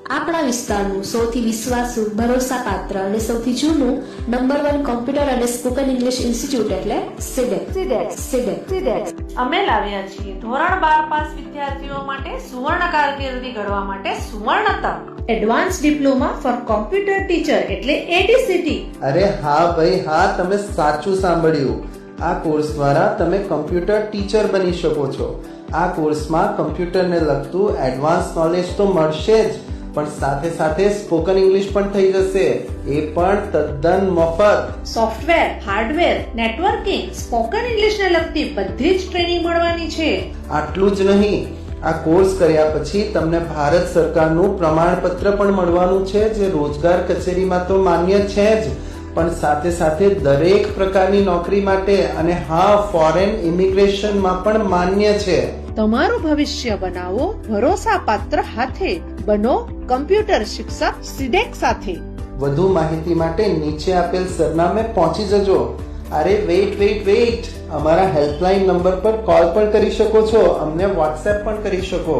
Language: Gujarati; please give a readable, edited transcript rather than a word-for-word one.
આપણા વિસ્તારનું સૌથી વિશ્વાસુ, ભરોસાપાત્ર અને સૌથી જૂનું નંબર 1 કોમ્પ્યુટર અને સ્પોકન ઇંગ્લિશ ઇન્સ્ટિટ્યૂટ એટલે સિડેક. અમે લાવ્યા છીએ ધોરણ 12 પાસ વિદ્યાર્થીઓ માટે સુવર્ણ કારકિર્દી ઘડવા માટે સુવર્ણ તક. Advance diploma for computer teacher એટલે એડીસીટી. અરે હા ભાઈ હા, તમે સાચું સાંભળ્યું. આ કોર્સ દ્વારા તમે કમ્પ્યુટર ટીચર બની શકો છો. આ કોર્સમાં કમ્પ્યુટરને લગતું એડવાન્સ નોલેજ તો મળશે જ, પણ સાથે સાથે સ્પોકન ઇંગ્લિશ પણ થઈ જશે, એ પણ તદ્દન મફત. સોફ્ટવેર, હાર્ડવેર, નેટવર્કિંગ, સ્પોકન ઇંગ્લિશને લગતી બધી જ ટ્રેનિંગ મળવાની છે. આટલું જ નહીં, આ કોર્સ કર્યા પછી તમને ભારત સરકારનું પ્રમાણપત્ર પણ મળવાનું છે, જે રોજગાર કચેરીમાં તો માન્ય છે જ, પણ સાથે સાથે દરેક પ્રકારની નોકરી માટે અને હા, ફોરેન ઇમિગ્રેશનમાં પણ માન્ય છે. તમારું ભવિષ્ય બનાવો ભરોસાપાત્ર હાથે. બનો કમ્પ્યુટર શિક્ષક સિડેક સાથે. વધુ માહિતી માટે નીચે આપેલ સરનામે પહોંચી જજો. અરે વેઇટ, અમારા હેલ્પલાઇન નંબર પર કોલ પણ કરી શકો છો, અમને વોટ્સએપ પણ કરી શકો.